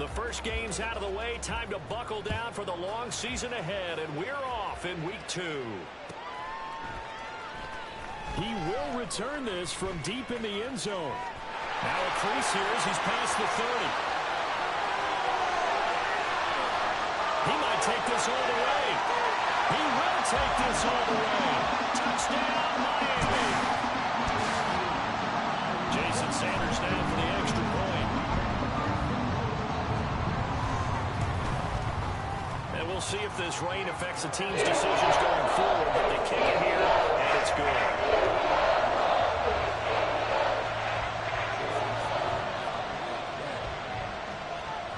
The first game's out of the way. Time to buckle down for the long season ahead, and we're off in week 2. He will return this from deep in the end zone. Now a crease here as he's past the 30. He might take this all the way. He will take this all the way. Touchdown, Miami. Jason Sanders now for the extra point. And we'll see if this rain affects the team's decisions going forward, but they kick it here, and it's good.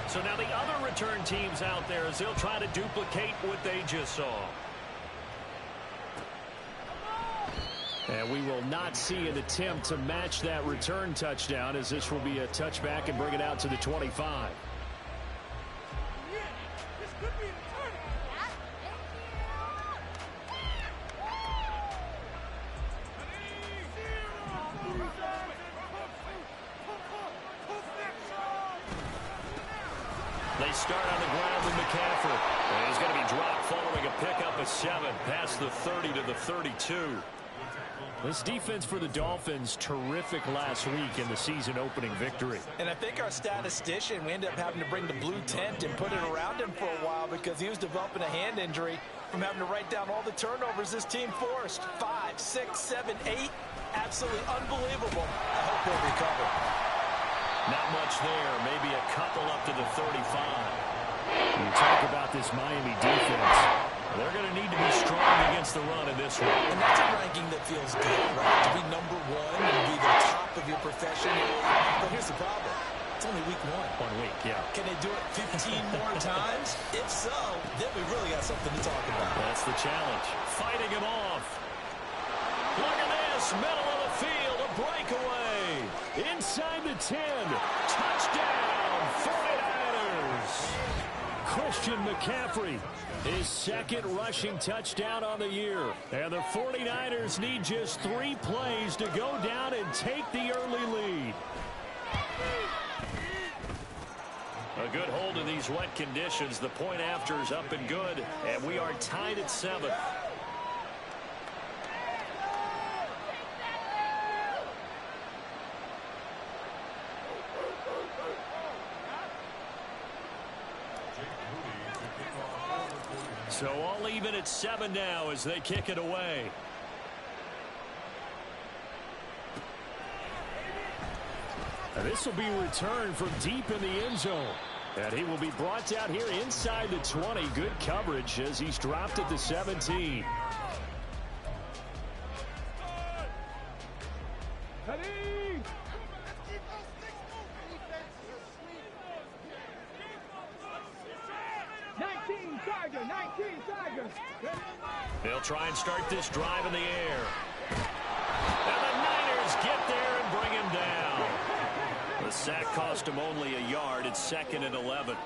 So now the other return teams out there as they'll try to duplicate what they just saw. And we will not see an attempt to match that return touchdown, as this will be a touchback and bring it out to the 25. They start on the ground with McCaffrey. And he's going to be dropped following a pickup of 7 past the 30 to the 32. This defense for the Dolphins, terrific last week in the season-opening victory. And I think our statistician, we ended up having to bring the blue tent and put it around him for a while because he was developing a hand injury from having to write down all the turnovers this team forced. 5, 6, 7, 8. Absolutely unbelievable. I hope he'll recover. Not much there. Maybe a couple up to the 35. You talk about this Miami defense. They're going to need to be strong against the run in this one. And that's a ranking that feels good, right? To be number 1 and be the top of your profession. But here's the problem. It's only week 1. 1 week, yeah. Can they do it 15 more times? If so, then we really got something to talk about. That's the challenge. Fighting him off. Look at this. Middle of the field. A breakaway. Inside the 10. Touchdown, 49ers. Christian McCaffrey, his second rushing touchdown on the year. And the 49ers need just 3 plays to go down and take the early lead. A good hold in these wet conditions. The point after is up and good. And we are tied at 7. So all even at 7 now as they kick it away. And this will be returned from deep in the end zone. And he will be brought down here inside the 20. Good coverage as he's dropped at the 17. They'll try and start this drive in the air. And the Niners get there and bring him down. The sack cost him only a yard. It's 2nd and 11.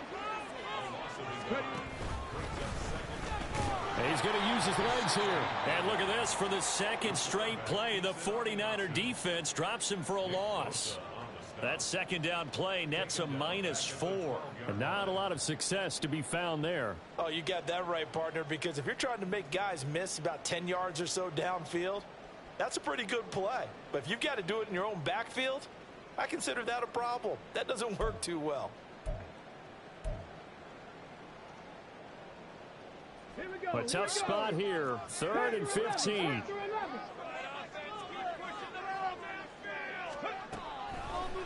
And he's going to use his legs here. And look at this. For the second straight play, the 49er defense drops him for a loss. That second down play nets a -4. And not a lot of success to be found there. Oh, you got that right, partner, because if you're trying to make guys miss about 10 yards or so downfield, that's a pretty good play. But if you've got to do it in your own backfield, I consider that a problem. That doesn't work too well. A tough spot here. 3rd and 15.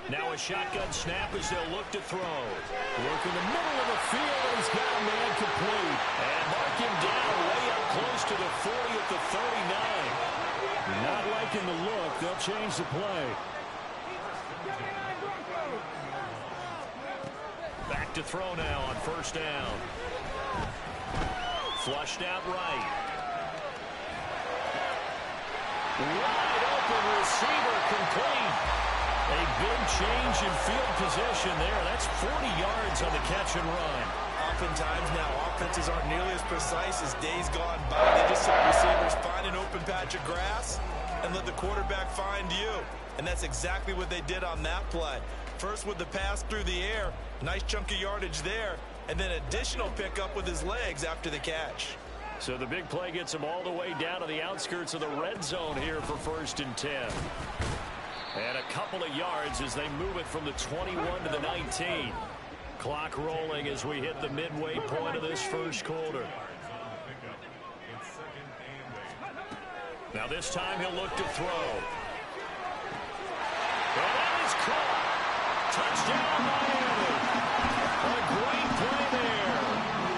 Now a shotgun snap as they'll look to throw. Work in the middle of the field, and he's got a man complete. And mark him down way up close to the 40 at the 39. Not liking the look. They'll change the play. Back to throw now on 1st down. Flushed out right. Wide open receiver complete. A big change in field position there. That's 40 yards on the catch and run. Oftentimes now, offenses aren't nearly as precise as days gone by. They just let receivers find an open patch of grass and let the quarterback find you. And that's exactly what they did on that play. First with the pass through the air. Nice chunk of yardage there. And then additional pickup with his legs after the catch. So the big play gets him all the way down to the outskirts of the red zone here for 1st and 10. And a couple of yards as they move it from the 21 to the 19. Clock rolling as we hit the midway point of this first quarter. Now this time he'll look to throw. And that is caught. Touchdown Miami. A great play there.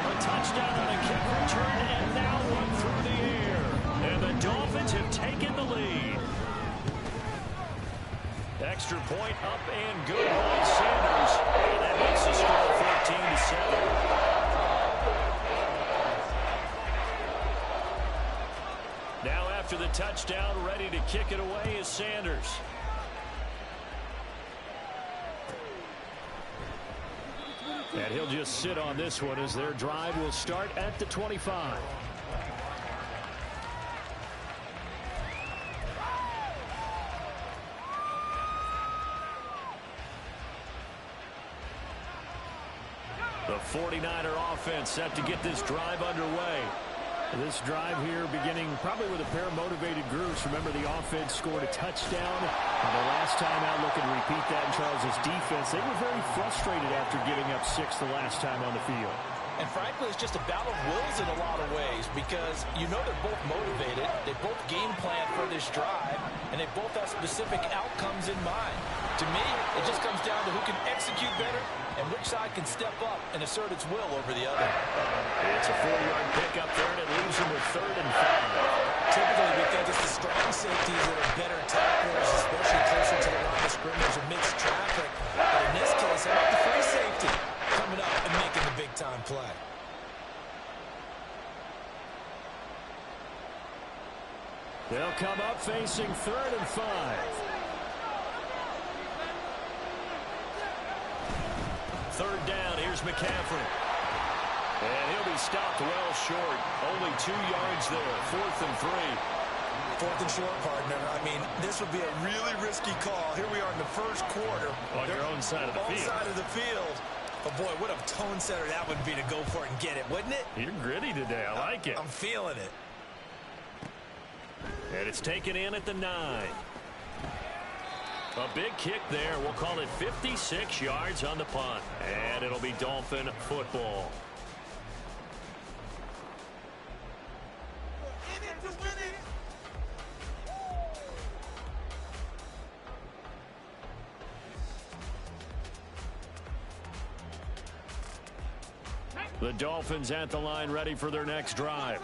A touchdown on a kick return and now one through the air. And the Dolphins have taken the lead. Extra point up and good by Sanders. And that makes the score 14-7. Now after the touchdown, ready to kick it away is Sanders. And he'll just sit on this one as their drive will start at the 25. The 49er offense set to get this drive underway. This drive here beginning probably with a pair of motivated groups. Remember, the offense scored a touchdown. And the last time out, looking to repeat that in Charles' defense. They were very frustrated after giving up 6 the last time on the field. And frankly, it's just a battle of wills in a lot of ways because you know they're both motivated. They both game plan for this drive, and they both have specific outcomes in mind. To me, it just comes down to who can execute better and which side can step up and assert its will over the other. It's a 4-yard pickup there, and it leaves them with 3rd and 5. Typically, we think it's the strong safeties that are better tacklers, especially closer to the line of scrimmage amidst traffic. But in this case, how about the free safety coming up and making the big-time play? They'll come up facing 3rd and 5. 3rd down, here's McCaffrey. And he'll be stopped well short. Only 2 yards there, 4th and 3. 4th and short, partner. I mean, this would be a really risky call. Here we are in the first quarter. On your own side of the field. Side of the field. But, boy, what a tone setter that would be to go for it and get it, wouldn't it? You're gritty today. I like it. I'm feeling it. And it's taken in at the 9. A big kick there. We'll call it 56 yards on the punt. And it'll be Dolphin football. The Dolphins at the line ready for their next drive.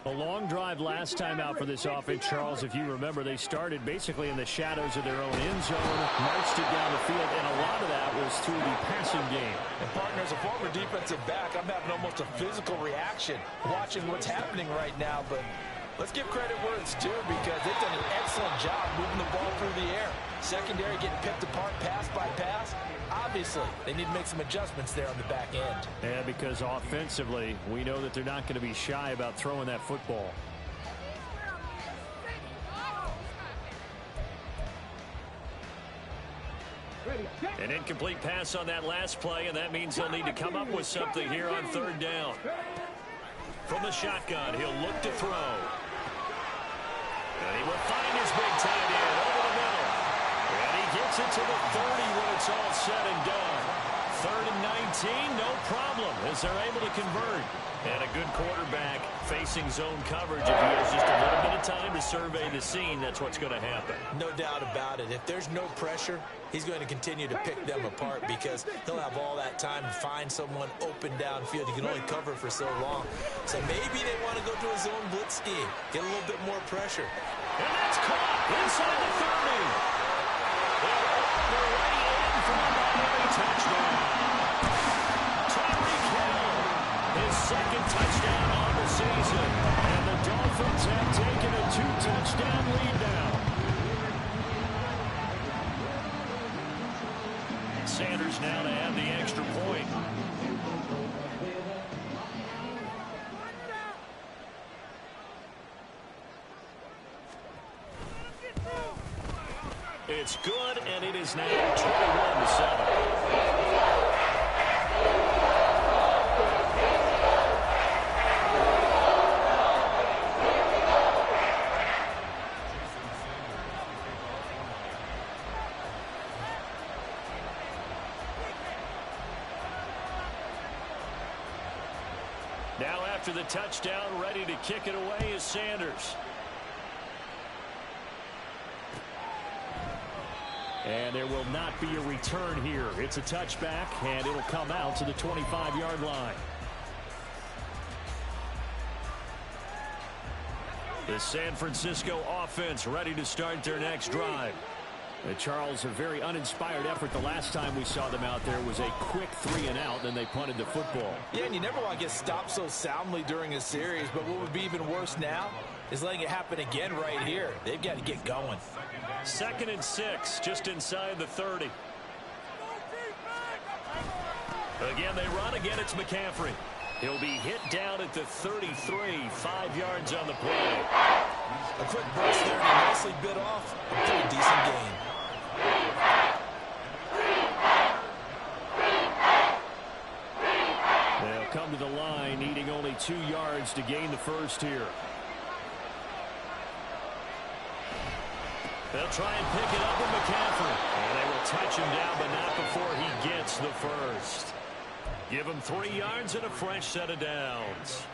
A long drive last time out for this offense, Charles. If you remember, they started basically in the shadows of their own end zone, marched it down the field, and a lot of that was through the passing game. And, partner, as a former defensive back, I'm having almost a physical reaction watching what's happening right now. But let's give credit where it's due because they've done an excellent job moving the ball through the air. Secondary getting picked apart pass by pass. Obviously, they need to make some adjustments there on the back end. Yeah, because offensively, we know that they're not going to be shy about throwing that football. An incomplete pass on that last play, and that means they'll need to come up with something here on 3rd down. From the shotgun, he'll look to throw. And he will find his big tight end over the middle. And he gets it to the 30 when it's all said and done. 3rd and 19, no problem, as they're able to convert. And a good quarterback facing zone coverage. If he has just a little bit of time to survey the scene, that's what's going to happen. No doubt about it. If there's no pressure, he's going to continue to pick them apart because he'll have all that time to find someone open downfield. He can only cover for so long. So maybe they want to go to a zone blitz scheme, get a little bit more pressure. And that's caught inside the 30. They're right in for a Miami touchdown. Tyreek Hill, his 2nd touchdown on the season. And the Dolphins have taken a 2-touchdown lead now. Sanders now to add the extra point. It's good, and it is now 21-7. Now after the touchdown, ready to kick it away is Sanders. And there will not be a return here. It's a touchback, and it'll come out to the 25-yard line. The San Francisco offense ready to start their next drive. Charles, a very uninspired effort. The last time we saw them out there was a quick 3-and-out, then they punted the football. Yeah, and you never want to get stopped so soundly during a series, but what would be even worse now is letting it happen again right here. They've got to get going. 2nd and 6, just inside the 30. Again, they run. Again, it's McCaffrey. He'll be hit down at the 33, 5 yards on the play. A quick burst there, and nicely bit off. A pretty decent gain. They'll come to the line, needing only 2 yards to gain the first here. They'll try and pick it up with McCaffrey. And they will touch him down, but not before he gets the first. Give him 3 yards and a fresh set of downs.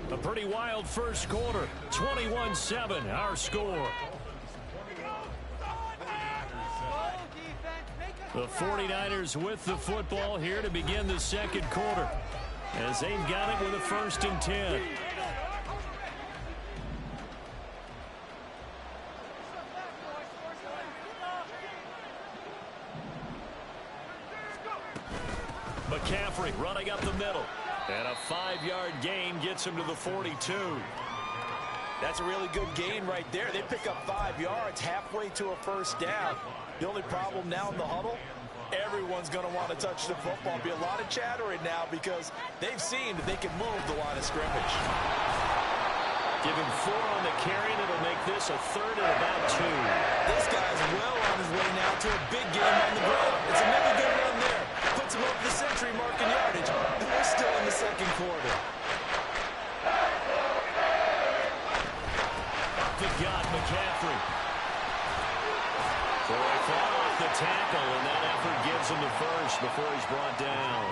A pretty wild first quarter. 21-7, our score. The 49ers with the football here to begin the second quarter, as they've got it with a 1st and 10. McCaffrey running up the middle. And a 5-yard gain gets him to the 42. That's a really good gain right there. They pick up 5 yards halfway to a first down. The only problem now in the huddle, everyone's going to want to touch the football. Be a lot of chattering now because they've seen that they can move the line of scrimmage. Give him 4 on the carry, and it'll make this a 3rd and about 2. This guy's well on his way now to a big game on the ground. It's another good run there. Puts him over the century mark in yardage. And we're still in the second quarter. Got McCaffrey. Troy fought off the tackle, and that effort gives him the first before he's brought down.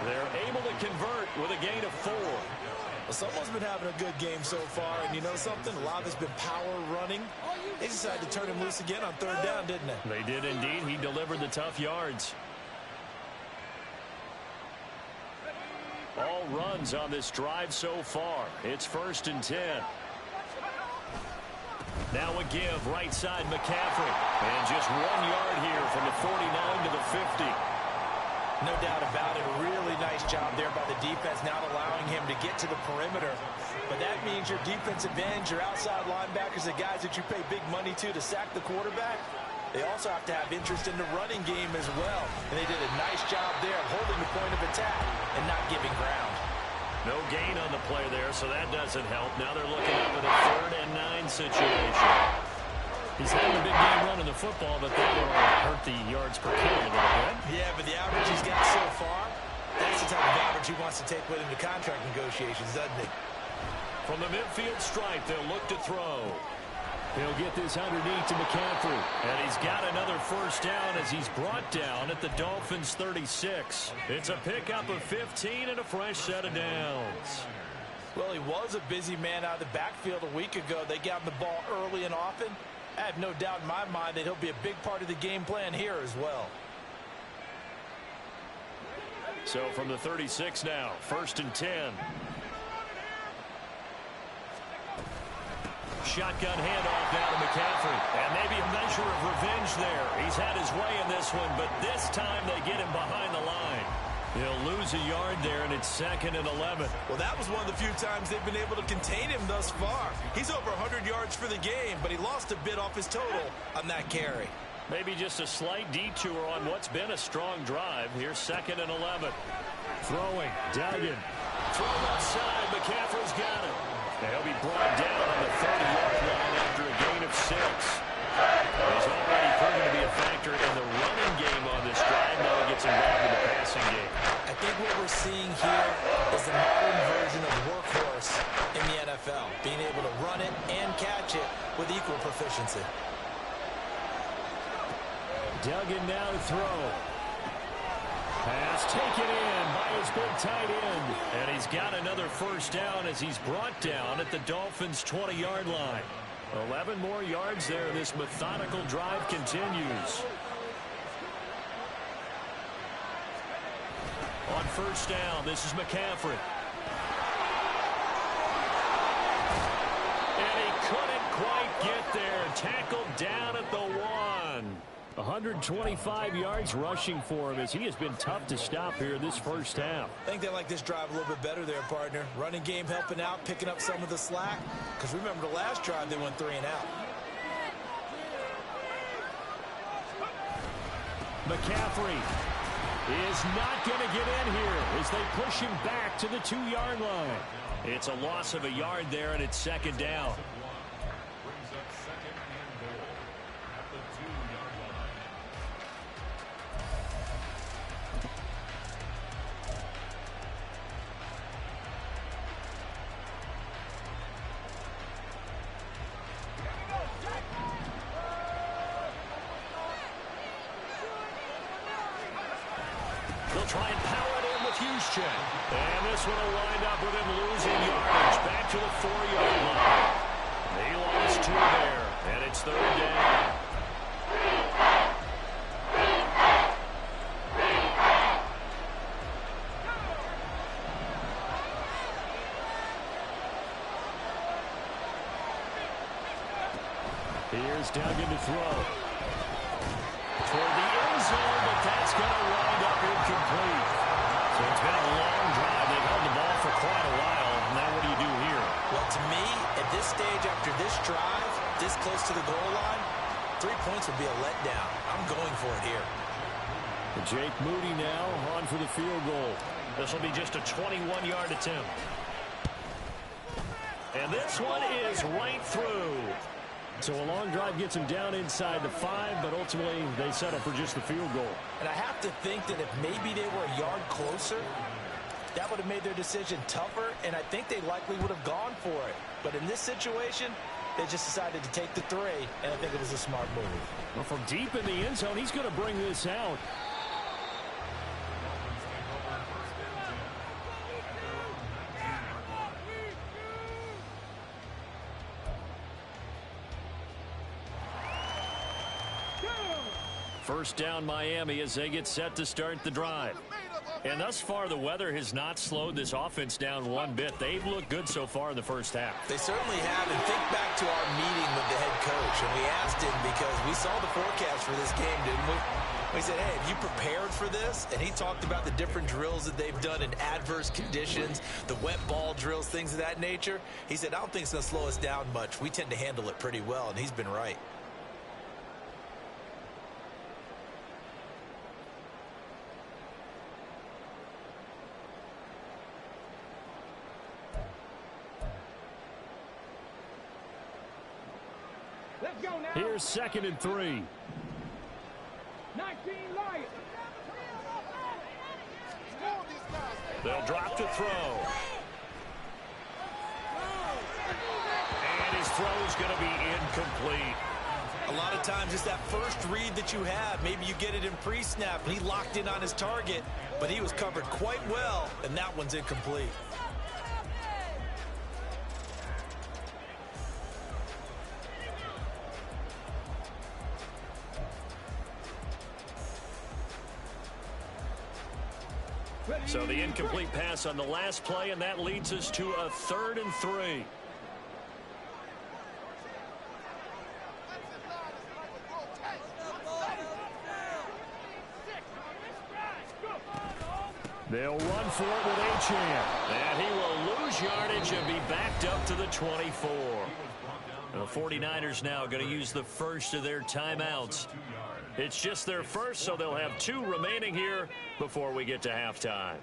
They're able to convert with a gain of 4. Well, someone's been having a good game so far, and you know something? A lot of it's been power running. They decided to turn him loose again on 3rd down, didn't they? They did indeed. He delivered the tough yards. All runs on this drive so far. It's 1st and 10. Now a give right side McCaffrey. And just 1 yard here from the 49 to the 50. No doubt about it. A really nice job there by the defense, not allowing him to get to the perimeter. But that means your defensive ends, your outside linebackers, the guys that you pay big money to sack the quarterback, they also have to have interest in the running game as well. And they did a nice job there of holding the point of attack and not giving ground. No gain on the play there, so that doesn't help. Now they're looking up at a 3rd and 9 situation. He's having a big game running the football, but that will hurt the yards per carry a little bit. Yeah, but the average he's got so far, that's the type of average he wants to take with him to contract negotiations, doesn't he? From the midfield stripe, they'll look to throw. He'll get this underneath to McCaffrey. And he's got another first down as he's brought down at the Dolphins' 36. It's a pickup of 15 and a fresh set of downs. Well, he was a busy man out of the backfield a week ago. They got him the ball early and often. I have no doubt in my mind that he'll be a big part of the game plan here as well. So from the 36 now, 1st and 10. Shotgun handoff down to McCaffrey. And maybe a measure of revenge there. He's had his way in this one, but this time they get him behind the line. He'll lose a yard there, and it's 2nd and 11. Well, that was one of the few times they've been able to contain him thus far. He's over 100 yards for the game, but he lost a bit off his total on that carry. Maybe just a slight detour on what's been a strong drive. Here's 2nd and 11. Throwing, Duggan. Throw outside, McCaffrey's got it. He'll be brought down on the 30-yard line after a gain of 6. He's already proven to be a factor in the running game on this drive. Now he gets involved in the passing game. I think what we're seeing here is the modern version of workhorse in the NFL, being able to run it and catch it with equal proficiency. Duggan now to throw. Pass taken in by his big tight end. And he's got another first down as he's brought down at the Dolphins' 20-yard line. 11 more yards there. This methodical drive continues. On first down, this is McCaffrey. And he couldn't quite get there. Tackled down at the 1. 125 yards rushing for him as he has been tough to stop here this first half. I think they like this drive a little bit better there, partner. Running game helping out, picking up some of the slack. Because remember the last drive, they went 3 and out. McCaffrey is not going to get in here as they push him back to the 2-yard line. It's a loss of a yard there, and it's second down. Try and power it in with Juszczyk. And this one will wind up with him losing yardage back to the 4-yard line. They lost 2 there, and it's third down. Here's Duggan to throw. Toward the end zone, but that's going to wind up incomplete. So it's been a long drive. They've held the ball for quite a while. Now what do you do here? Well, to me, at this stage after this drive, this close to the goal line, 3 points would be a letdown. I'm going for it here. Jake Moody now on for the field goal. This will be just a 21-yard attempt. And this one is right through. So a long drive gets him down inside the 5, but ultimately they settle for just the field goal. And I have to think that if maybe they were a yard closer, that would have made their decision tougher, and I think they likely would have gone for it. But in this situation, they just decided to take the 3, and I think it was a smart move. Well, from deep in the end zone, he's going to bring this out. First down Miami as they get set to start the drive. And thus far, the weather has not slowed this offense down one bit. They've looked good so far in the first half. They certainly have. And think back to our meeting with the head coach. And we asked him because we saw the forecast for this game, didn't we? We said, hey, have you prepared for this? And he talked about the different drills that they've done in adverse conditions, the wet ball drills, things of that nature. He said, I don't think it's going to slow us down much. We tend to handle it pretty well, and he's been right. Here's 2nd and 3. 19 Lions. They'll drop to throw. And his throw is going to be incomplete. A lot of times it's that first read that you have. Maybe you get it in pre-snap, and he locked in on his target, but he was covered quite well, and that one's incomplete. So the incomplete pass on the last play, and that leads us to a 3rd and 3. They'll run for it with Achane. And he will lose yardage and be backed up to the 24. The 49ers now going to use the first of their timeouts. It's just their first, so they'll have 2 remaining here before we get to halftime.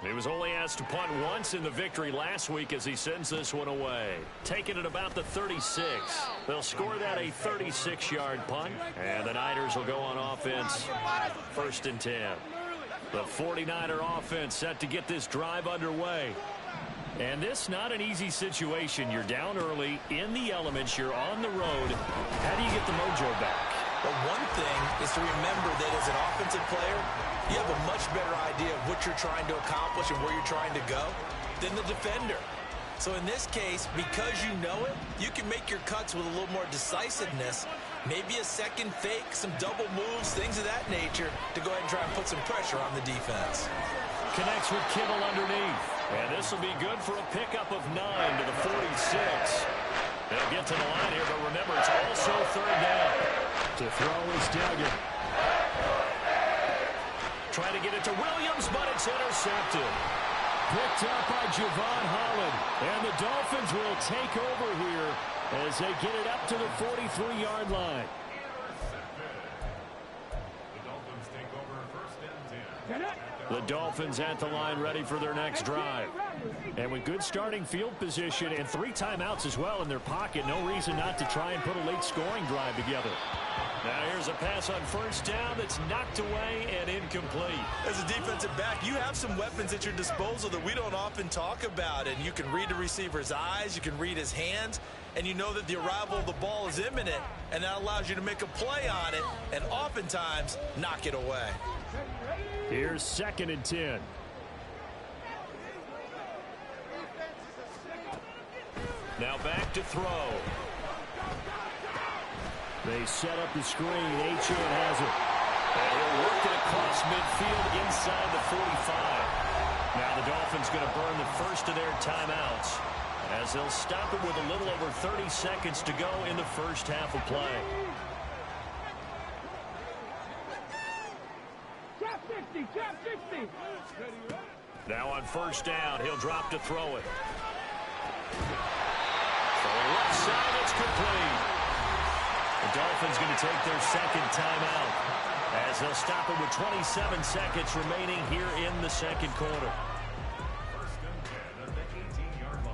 He was only asked to punt once in the victory last week as he sends this one away. Taking it about the 36. They'll score that a 36-yard punt, and the Niners will go on offense 1st and 10. The 49er offense set to get this drive underway. And this not an easy situation. You're down early, in the elements, you're on the road. How do you get the mojo back? Well, one thing is to remember that as an offensive player, you have a much better idea of what you're trying to accomplish and where you're trying to go than the defender. So in this case, because you know it, you can make your cuts with a little more decisiveness, maybe a second fake, some double moves, things of that nature, to go ahead and try and put some pressure on the defense. Connects with Kittle underneath. And this will be good for a pickup of 9 to the 46. They'll get to the line here, but remember, it's also 3rd down. To throw is Duggan. Trying to get it to Williams, but it's intercepted. Picked up by Javon Holland. And the Dolphins will take over here as they get it up to the 43-yard line. The Dolphins at the line ready for their next drive. And with good starting field position and 3 timeouts as well in their pocket, no reason not to try and put a late scoring drive together. Now here's a pass on 1st down that's knocked away and incomplete. As a defensive back, you have some weapons at your disposal that we don't often talk about. And you can read the receiver's eyes, you can read his hands, and you know that the arrival of the ball is imminent, and that allows you to make a play on it and oftentimes knock it away. Here's 2nd and 10. Now back to throw. They set up the screen. Achane has it. And he'll work it across midfield inside the 45. Now the Dolphins going to burn the first of their timeouts as they'll stop it with a little over 30 seconds to go in the first half of play. Now on 1st down, he'll drop to throw it. From the left side, it's complete. The Dolphins going to take their 2nd timeout as they'll stop it with 27 seconds remaining here in the 2nd quarter. 1st and 10 at the 18-yard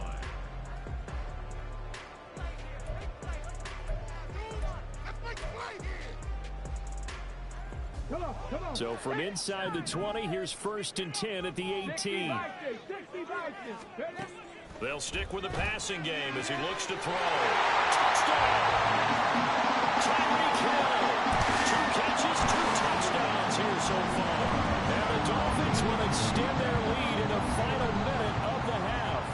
line. So from inside the 20, here's 1st and 10 at the 18. They'll stick with the passing game as he looks to throw. Touchdown! Tyreek Hill! 2 catches, 2 touchdowns here so far. And the Dolphins will extend their lead in the final minute of the half.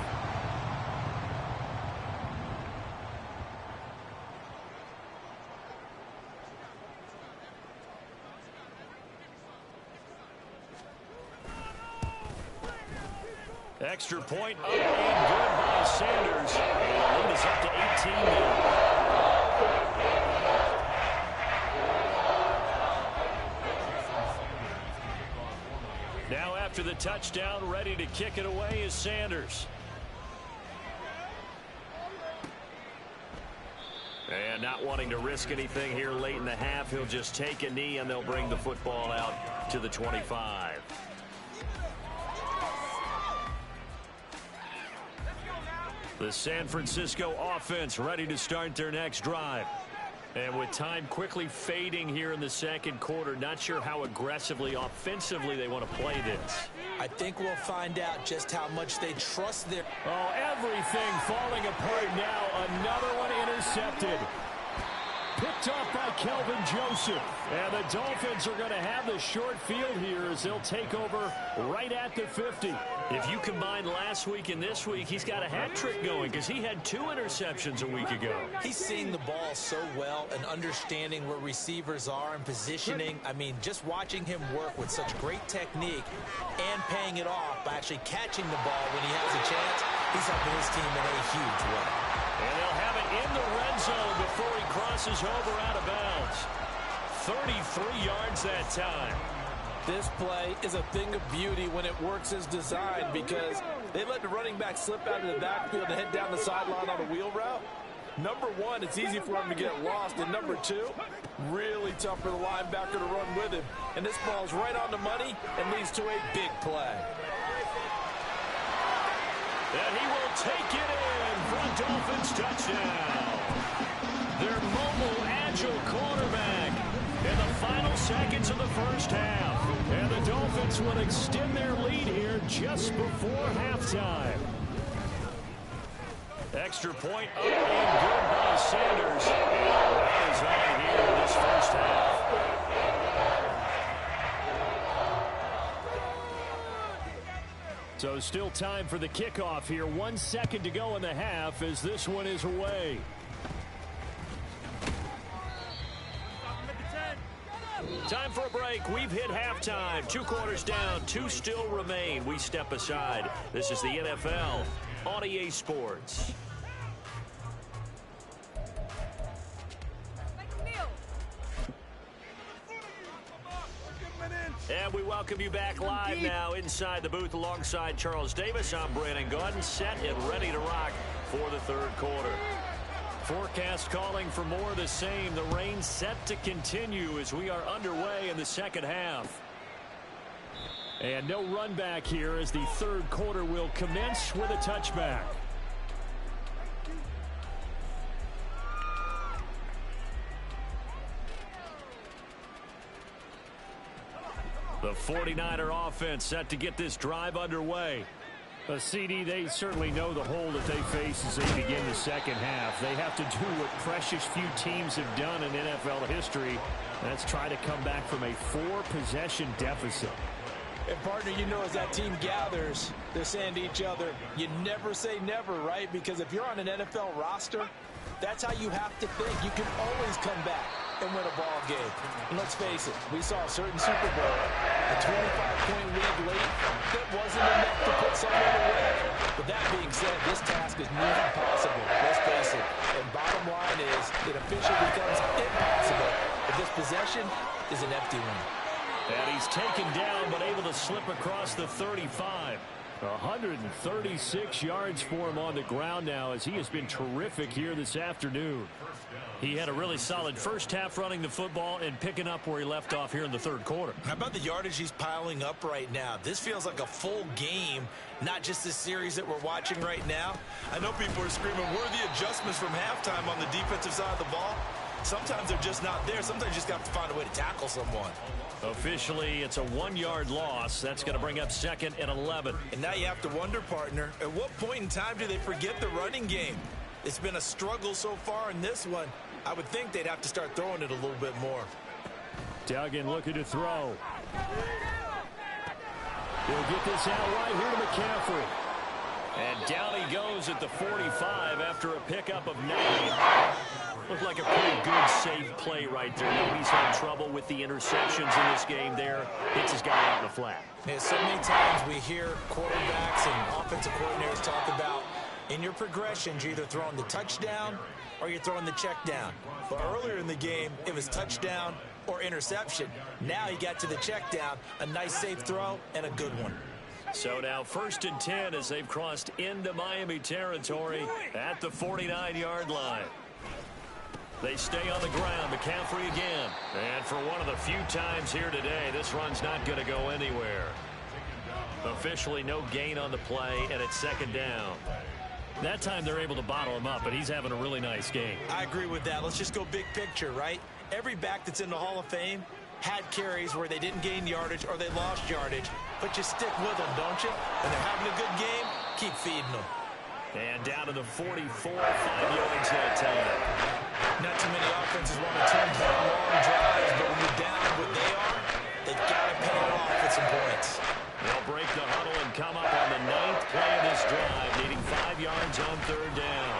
Extra point up and good by Sanders. And the lead is up to 18 now. Now after the touchdown, ready to kick it away is Sanders. And not wanting to risk anything here late in the half, he'll just take a knee and they'll bring the football out to the 25. The San Francisco offense ready to start their next drive. And with time quickly fading here in the 2nd quarter, not sure how aggressively, offensively they want to play this. I think we'll find out just how much they trust their... Oh, everything falling apart now. Another one intercepted. Picked off by Kelvin Joseph. And the Dolphins are going to have the short field here as they'll take over right at the 50. If you combine last week and this week, he's got a hat trick going because he had 2 interceptions a week ago. He's seeing the ball so well and understanding where receivers are and positioning. I mean, just watching him work with such great technique and paying it off by actually catching the ball when he has a chance, he's helping his team in a huge way. And they'll have it in the red zone before he crosses over out of bounds. 33 yards that time. This play is a thing of beauty when it works as designed because they let the running back slip out of the backfield and head down the sideline on a wheel route. Number 1, it's easy for him to get lost. And number 2, really tough for the linebacker to run with him. And this ball's right on the money and leads to a big play. And he will take it in for a Dolphins touchdown. Their mobile, agile quarterback in the final seconds of the first half. And the Dolphins will extend their lead here just before halftime. Extra point up and good by Sanders. And that is on here in this first half. So still time for the kickoff here. 1 second to go in the half as this one is away. Time for a break. We've hit halftime. 2 quarters down. 2 still remain. We step aside. This is the NFL on EA Sports. And we welcome you back live now inside the booth alongside Charles Davis. I'm Brandon Gaudin, set and ready to rock for the third quarter. Forecast calling for more of the same. The rain set to continue as we are underway in the second half. And no run back here as the third quarter will commence with a touchback. The 49er offense set to get this drive underway. CD, they certainly know the hole that they face as they begin the second half. They have to do what precious few teams have done in NFL history. That's try to come back from a 4-possession deficit. And, partner, you know, as that team gathers, they're saying to each other, you never say never, right? Because if you're on an NFL roster, that's how you have to think. You can always come back and win a ball game. And let's face it, we saw a certain Super Bowl, a 25-point lead late, that wasn't enough to put someone away. But that being said, this task is nearly impossible. Let's face it. And bottom line is, it officially becomes impossible if this possession is an empty one. And he's taken down, but able to slip across the 35. 136 yards for him on the ground now as he has been terrific here this afternoon. He had a really solid first half running the football and picking up where he left off here in the third quarter. How about the yardage he's piling up right now? This feels like a full game, not just this series that we're watching right now. I know people are screaming, where are the adjustments from halftime on the defensive side of the ball? Sometimes they're just not there. Sometimes you just have to find a way to tackle someone. Officially, it's a 1-yard loss. That's going to bring up 2nd and 11. And now you have to wonder, partner, at what point in time do they forget the running game? It's been a struggle so far in this one. I would think they'd have to start throwing it a little bit more. Duggan looking to throw. He'll get this out right here to McCaffrey. And down he goes at the 45 after a pickup of 9. Looked like a pretty good, safe play right there. Nobody's had trouble with the interceptions in this game there. Hits his guy out in the flat. Yeah, so many times we hear quarterbacks and offensive coordinators talk about in your progressions, you're either throwing the touchdown or you're throwing the check down. But earlier in the game, it was touchdown or interception. Now he got to the check down, a nice safe throw and a good one. So now 1st and 10 as they've crossed into Miami territory at the 49-yard line. They stay on the ground. McCaffrey again. And for one of the few times here today, this run's not going to go anywhere. Officially no gain on the play, and it's 2nd down. That time they're able to bottle him up, but he's having a really nice game. I agree with that. Let's just go big picture, right? Every back that's in the Hall of Fame had carries where they didn't gain yardage or they lost yardage, but you stick with them, don't you? When they're having a good game, keep feeding them. And down to the 44, 5 yards that time. Not too many offenses want to turn down long drives, but when you're down what they are, they've got to pay it off with some points. They'll break the huddle and come up on the 9th play of this drive, needing 5 yards on 3rd down.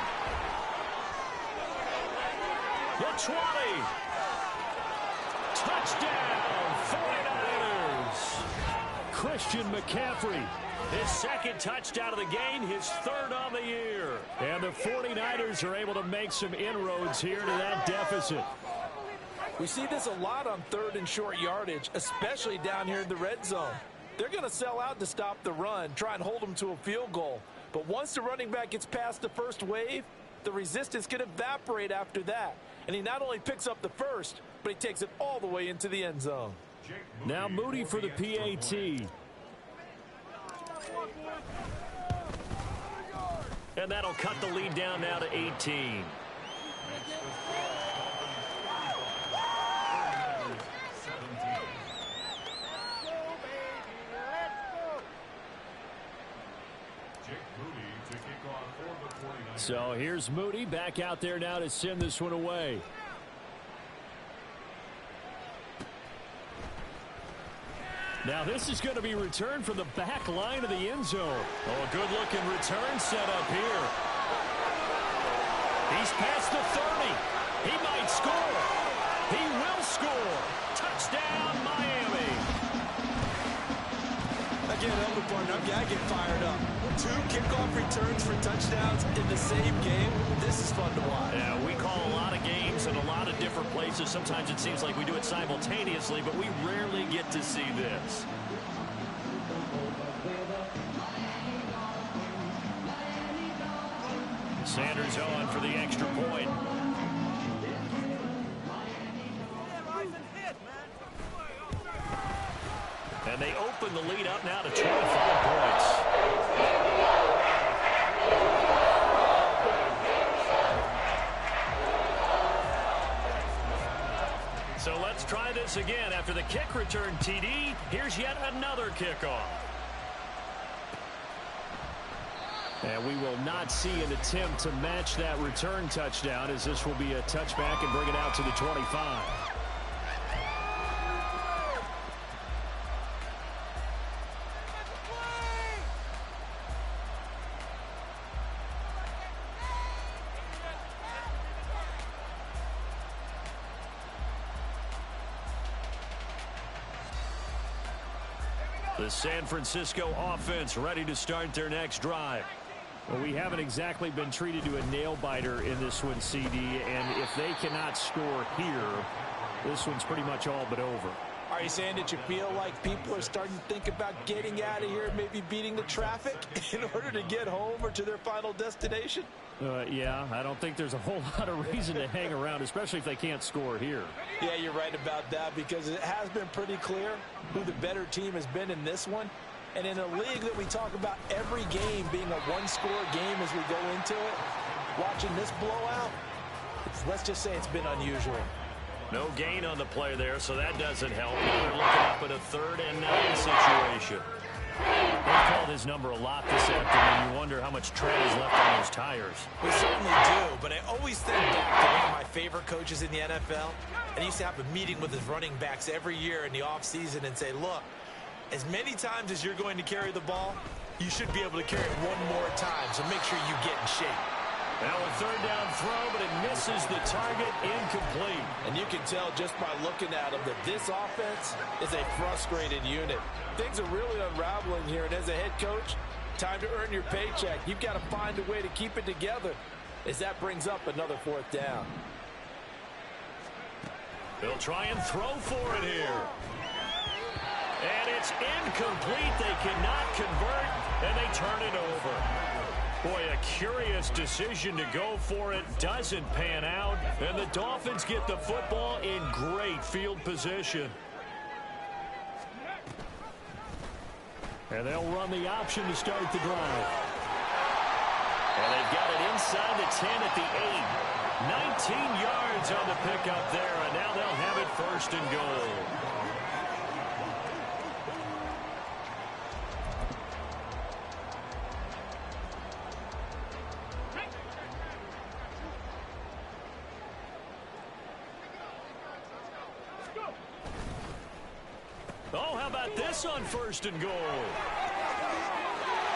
The 20. Touchdown, 49ers. Christian McCaffrey. His 2nd touchdown of the game, his 3rd on the year. And the 49ers are able to make some inroads here to that deficit. We see this a lot on 3rd and short yardage, especially down here in the red zone. They're going to sell out to stop the run, try and hold them to a field goal. But once the running back gets past the first wave, the resistance can evaporate after that. And he not only picks up the first, but he takes it all the way into the end zone. Now Moody for the PAT. And that'll cut the lead down now to 18. So here's Moody back out there now to send this one away. Now this is going to be returned from the back line of the end zone. Oh, a good-looking return set up here. He's past the 30. He might score. He will score. Touchdown, Miami. Again, help me, partner. I get fired up. 2 kickoff returns for touchdowns in the same game. This is fun to watch. Yeah, we call a lot of games in a lot of different places. Sometimes it seems like we do it simultaneously, but we rarely get to see this. Sanders on for the extra point. And they open the lead up now to 25 points. So let's try this again. After the kick return TD, here's yet another kickoff. And we will not see an attempt to match that return touchdown, as this will be a touchback and bring it out to the 25. The San Francisco offense ready to start their next drive. Well, we haven't exactly been treated to a nail-biter in this one, CD, and if they cannot score here, this one's pretty much all but over. Are you saying that you feel like people are starting to think about getting out of here, maybe beating the traffic in order to get home or to their final destination? Yeah, I don't think there's a whole lot of reason to hang around, especially if they can't score here. Yeah, you're right about that, because it has been pretty clear who the better team has been in this one. And in a league that we talk about every game being a one-score game as we go into it, watching this blowout, let's just say it's been unusual. No gain on the play there, so that doesn't help. Now they're looking up at a 3rd and 9 situation. They've called his number a lot this afternoon. You wonder how much tread is left on those tires. We certainly do, but I always think back to one of my favorite coaches in the NFL. And he used to have a meeting with his running backs every year in the offseason and say, look, as many times as you're going to carry the ball, you should be able to carry it one more time, so make sure you get in shape. Now a 3rd down throw, but it misses the target, incomplete. And you can tell just by looking at him that this offense is a frustrated unit. Things are really unraveling here, and as a head coach, time to earn your paycheck. You've got to find a way to keep it together as that brings up another 4th down. They'll try and throw for it here. And it's incomplete. They cannot convert, and they turn it over. Boy, a curious decision to go for it. Doesn't pan out, and the Dolphins get the football in great field position. And they'll run the option to start the drive. And they've got it inside the 10 at the 8. 19 yards on the pickup there, and now they'll have it 1st and goal. Oh, how about this on 1st and goal?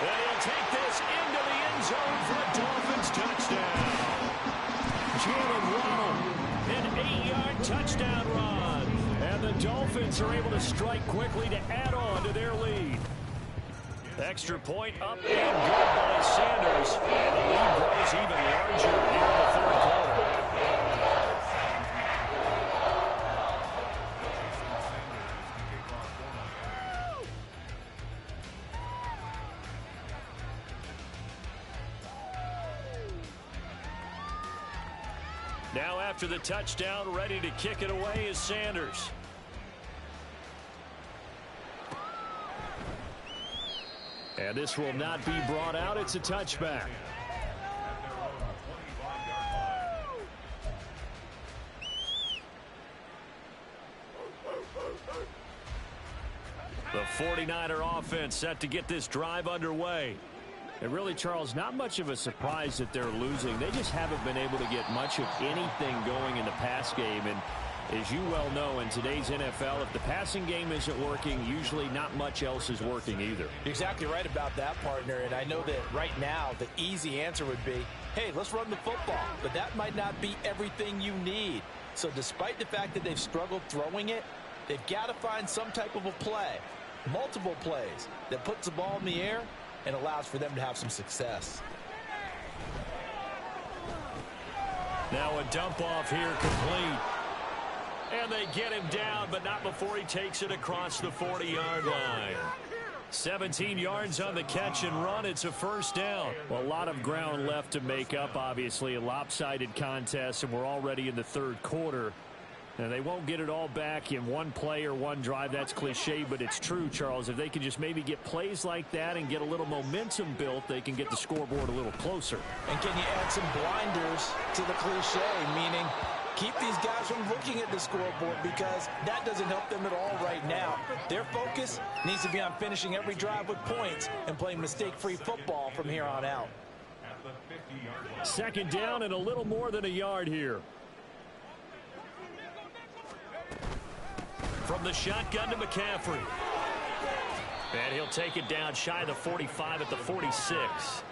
And he'll take this into the end zone for a Dolphins touchdown. Jalen Waddle, an 8-yard touchdown run. And the Dolphins are able to strike quickly to add on to their lead. Extra point up and good by Sanders. And the lead grows even larger here in the 3rd quarter. Now after the touchdown, ready to kick it away is Sanders. And this will not be brought out. It's a touchback. The 49er offense set to get this drive underway. And really, Charles, not much of a surprise that they're losing. They just haven't been able to get much of anything going in the pass game. And as you well know, in today's NFL, if the passing game isn't working, usually not much else is working either. You're exactly right about that, partner. And I know that right now the easy answer would be, hey, let's run the football. But that might not be everything you need. So despite the fact that they've struggled throwing it, they've got to find some type of a play, multiple plays, that puts the ball in the air and allows for them to have some success. Now a dump off here complete. And they get him down, but not before he takes it across the 40-yard line. 17 yards on the catch and run. It's a first down. Well, a lot of ground left to make up, obviously. A lopsided contest, and we're already in the third quarter. And they won't get it all back in one play or one drive. That's cliche, but it's true, Charles. If they can just maybe get plays like that and get a little momentum built, they can get the scoreboard a little closer. And can you add some blinders to the cliche, meaning keep these guys from looking at the scoreboard, because that doesn't help them at all right now. Their focus needs to be on finishing every drive with points and playing mistake-free football from here on out. Second down and a little more than a yard here. From the shotgun to McCaffrey. And he'll take it down shy of the 45 at the 46.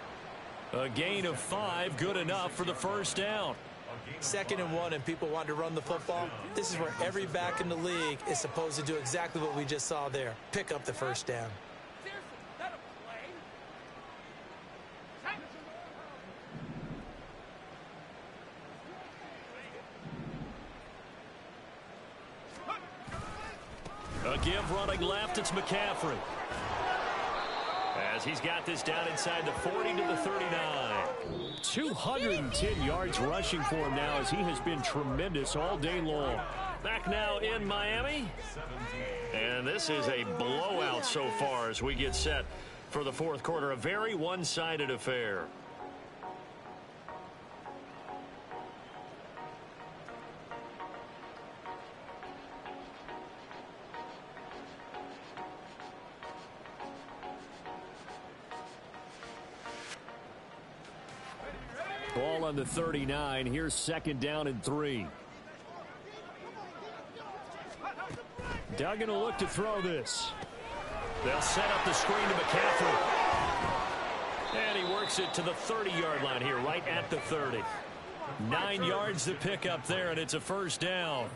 A gain of 5, good enough for the first down. 2nd and 1, and people want to run the football. This is where every back in the league is supposed to do exactly what we just saw there. Pick up the first down. A give running left, it's McCaffrey. As he's got this down inside the 40 to the 39. 210 yards rushing for him now, as he has been tremendous all day long. Back now in Miami. And this is a blowout so far as we get set for the fourth quarter. A very one-sided affair. Ball on the 39. Here's 2nd down and 3. Duggan will look to throw this. They'll set up the screen to McCaffrey. And he works it to the 30-yard line here, right at the 30. 9 yards to pick up there, and it's a first down.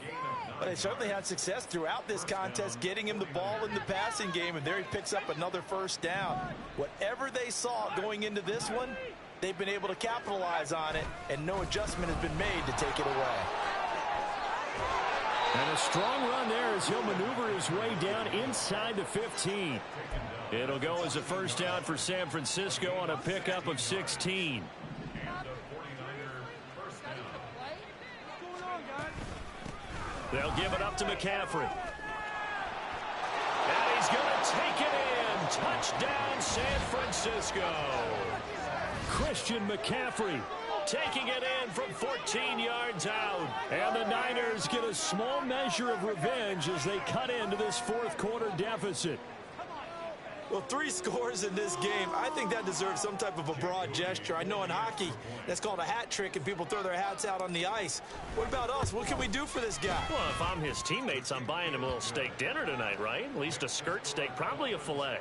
Well, they certainly had success throughout this contest getting him the ball in the passing game, and there he picks up another first down. Whatever they saw going into this one, they've been able to capitalize on it, and no adjustment has been made to take it away. And a strong run there as he'll maneuver his way down inside the 15. It'll go as a first down for San Francisco on a pickup of 16. They'll give it up to McCaffrey. And he's going to take it in. Touchdown, San Francisco. Christian McCaffrey taking it in from 14 yards out. And the Niners get a small measure of revenge as they cut into this fourth quarter deficit. Well, 3 scores in this game. I think that deserves some type of a broad gesture. I know in hockey, that's called a hat trick, and people throw their hats out on the ice. What about us? What can we do for this guy? Well, if I'm his teammates, I'm buying him a little steak dinner tonight, right? At least a skirt steak, probably a filet.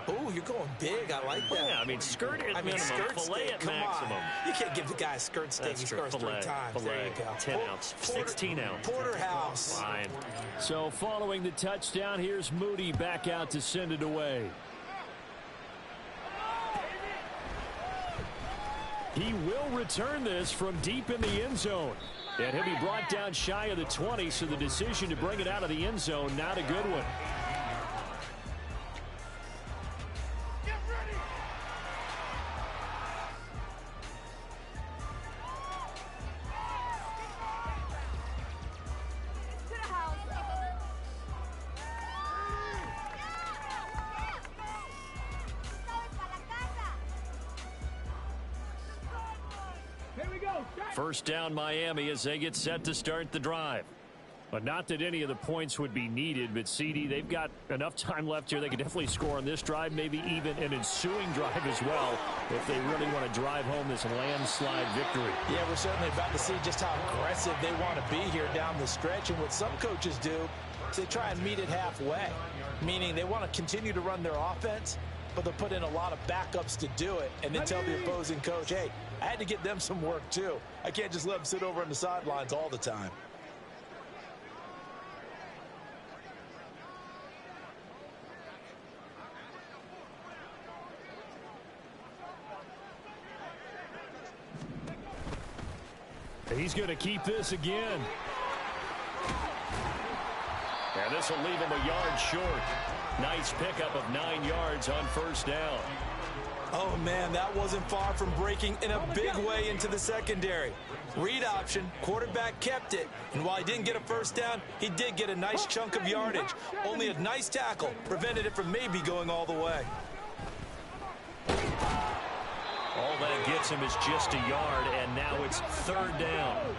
Oh, you're going big. I like that. Yeah, I mean, skirt at minimum, filet at maximum. You can't give the guy a skirt steak. That's He true. scores 3 times. Filet, There you go. 10 ounce, 16 ounce. Porterhouse. Fine. So following the touchdown, here's Moody back out to send it away. He will return this from deep in the end zone. And he'll be brought down shy of the 20, so the decision to bring it out of the end zone, not a good one. First down Miami as they get set to start the drive. But not that any of the points would be needed, but CD, they've got enough time left here. They could definitely score on this drive, maybe even an ensuing drive as well, if they really want to drive home this landslide victory. Yeah, we're certainly about to see just how aggressive they want to be here down the stretch. And what some coaches do is they try and meet it halfway, meaning they want to continue to run their offense, but they'll put in a lot of backups to do it, and then tell the opposing coach, hey, I had to get them some work too. I can't just let them sit over on the sidelines all the time. He's going to keep this again. And this will leave him a yard short. Nice pickup of 9 yards on first down. Oh, man, that wasn't far from breaking in a big way into the secondary. Read option, quarterback kept it. And while he didn't get a first down, he did get a nice chunk of yardage. Only a nice tackle prevented it from maybe going all the way. All that gets him is just a yard, and now it's third down.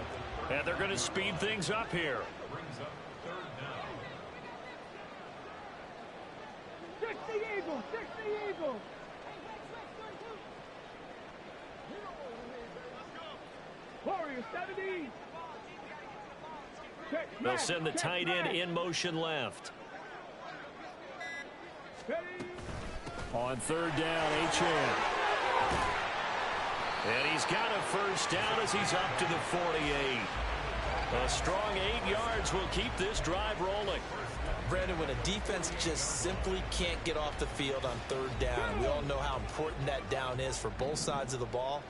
And they're going to speed things up here. They'll send the tight end in motion left. On third down, Achane. And he's got a first down as he's up to the 48. A strong 8 yards will keep this drive rolling. Brandon, when a defense just simply can't get off the field on third down, we all know how important that down is for both sides of the ball.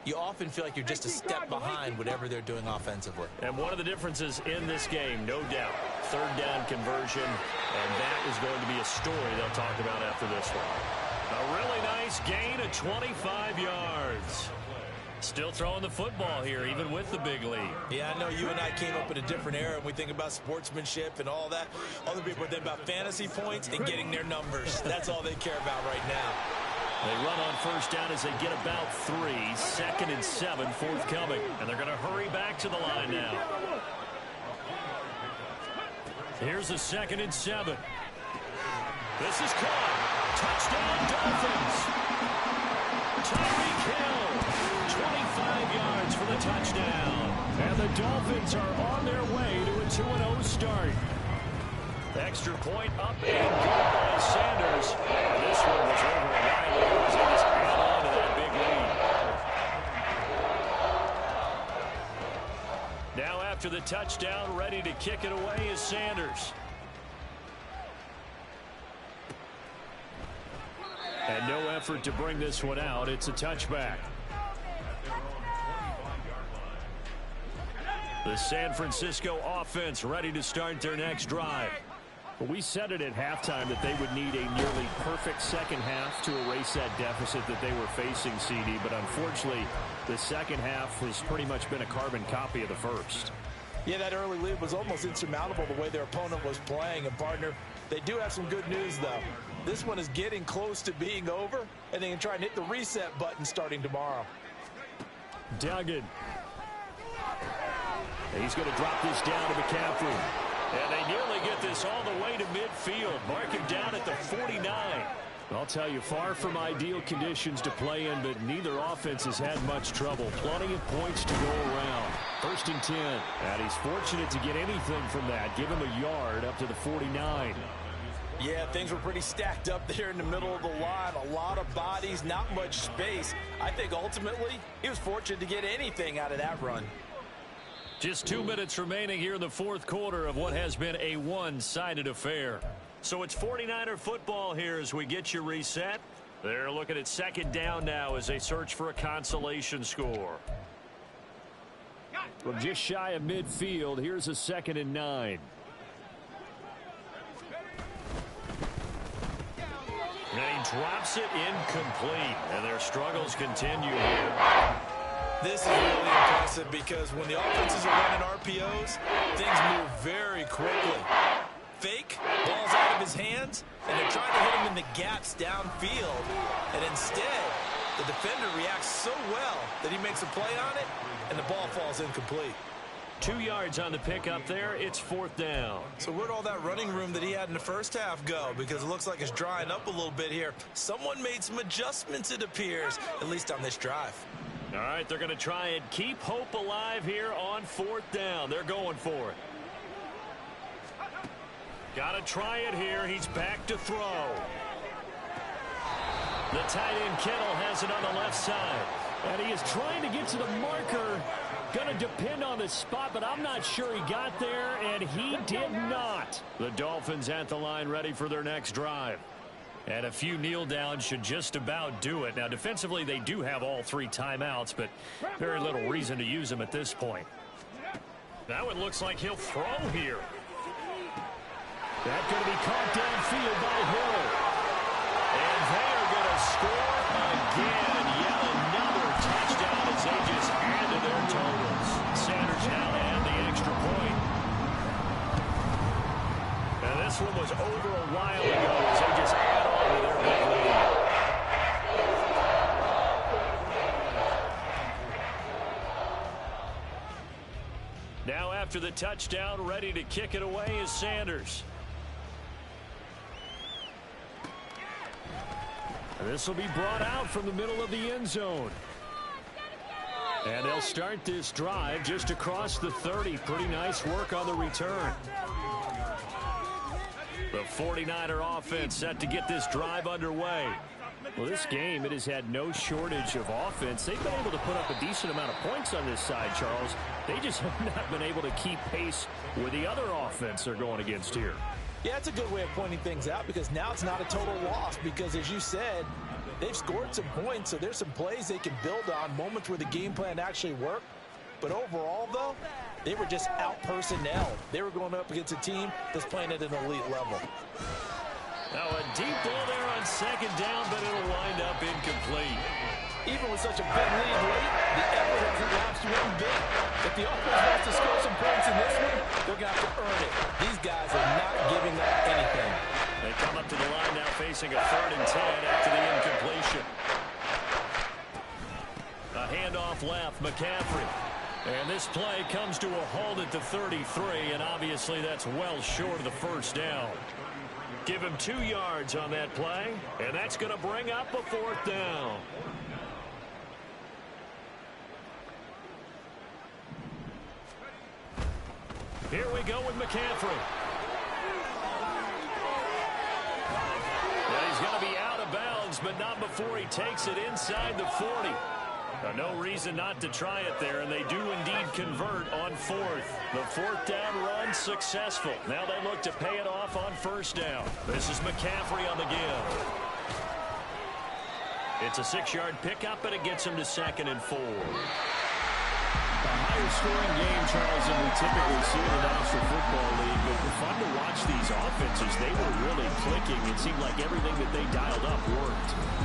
You often feel like you're just a step behind whatever they're doing offensively. And one of the differences in this game, no doubt, third down conversion, and that is going to be a story they'll talk about after this one. A really nice gain of 25 yards. Still throwing the football here, even with the big lead. Yeah, I know you and I came up in a different era, and we think about sportsmanship and all that. Other people are thinking about fantasy points and getting their numbers. That's all they care about right now. They run on first down as they get about 3. 2nd and 7 forthcoming. And they're going to hurry back to the line now. Here's a 2nd and 7. This is caught. Touchdown, Dolphins. Tyreek Hill. 25 yards for the touchdown. And the Dolphins are on their way to a 2-0 start. Extra point up and good by Sanders. And this one was over Riley as they just add on to that big lead. Now after the touchdown, ready to kick it away is Sanders. And no effort to bring this one out. It's a touchback. The San Francisco offense ready to start their next drive. We said it at halftime that they would need a nearly perfect second half to erase that deficit that they were facing, CD. But unfortunately, the second half has pretty much been a carbon copy of the first. Yeah, that early lead was almost insurmountable the way their opponent was playing. And, partner, they do have some good news, though. This one is getting close to being over, and they can try and hit the reset button starting tomorrow. Duggan. He's going to drop this down to McCaffrey. And they nearly get this all the way to midfield. Mark him down at the 49. I'll tell you, far from ideal conditions to play in, but neither offense has had much trouble. Plenty of points to go around. 1st and 10. And he's fortunate to get anything from that. Give him a yard up to the 49. Yeah, things were pretty stacked up there in the middle of the line. A lot of bodies, not much space. I think ultimately he was fortunate to get anything out of that run. Just 2 minutes remaining here in the fourth quarter of what has been a one-sided affair. So it's 49er football here as we get you reset. They're looking at second down now as they search for a consolation score. From just shy of midfield, here's a 2nd and 9. And he drops it incomplete, and their struggles continue here. This is really impressive because when the offenses are running RPOs, things move very quickly. Fake, ball's out of his hands, and they're trying to hit him in the gaps downfield. And instead, the defender reacts so well that he makes a play on it, and the ball falls incomplete. 2 yards on the pickup there. It's 4th down. So where'd all that running room that he had in the first half go? Because it looks like it's drying up a little bit here. Someone made some adjustments, it appears, at least on this drive. All right, they're going to try and keep hope alive here on 4th down. They're going for it. Got to try it here. He's back to throw. The tight end Kittle has it on the left side. And he is trying to get to the marker. Going to depend on the spot, but I'm not sure he got there, and he did not. The Dolphins at the line ready for their next drive. And a few kneel downs should just about do it. Now, defensively, they do have all 3 timeouts, but very little reason to use them at this point. Now it looks like he'll throw here. That's going to be caught downfield by Hill. And they are going to score again. Yet another touchdown as they just add to their totals. Sanders now to add the extra point. And this one was over a while ago as they just add on to their big lead. Now after the touchdown, ready to kick it away is Sanders. This will be brought out from the middle of the end zone. And they'll start this drive just across the 30. Pretty nice work on the return. The 49er offense set to get this drive underway. Well, this game, it has had no shortage of offense. They've been able to put up a decent amount of points on this side, Charles. They just have not been able to keep pace with the other offense they're going against here. Yeah, it's a good way of pointing things out because now it's not a total loss because, as you said, they've scored some points, so there's some plays they can build on, moments where the game plan actually worked. But overall, though, they were just out-personnel. They were going up against a team that's playing at an elite level. Now a deep ball there on 2nd down, but it'll wind up incomplete. Even with such a big lead late, the effort hasn't lapsed one bit. If the offense wants to score some points in this one, they're going to have to earn it. These guys are not giving up anything. They come up to the line now facing a 3rd and 10 after the incompletion. A handoff left, McCaffrey. And this play comes to a halt at the 33, and obviously that's well short of the 1st down. Give him 2 yards on that play, and that's going to bring up a 4th down. Here we go with McCaffrey. Well, he's going to be out of bounds, but not before he takes it inside the 40. No reason not to try it there, and they do indeed convert on 4th. The 4th down run successful. Now they look to pay it off on 1st down. This is McCaffrey on the give. It's a 6-yard pickup, but it gets him to 2nd and 4. A higher scoring game, Charles, than we typically see in the National Football League. But fun to watch these offenses. They were really clicking. It seemed like everything that they dialed up worked.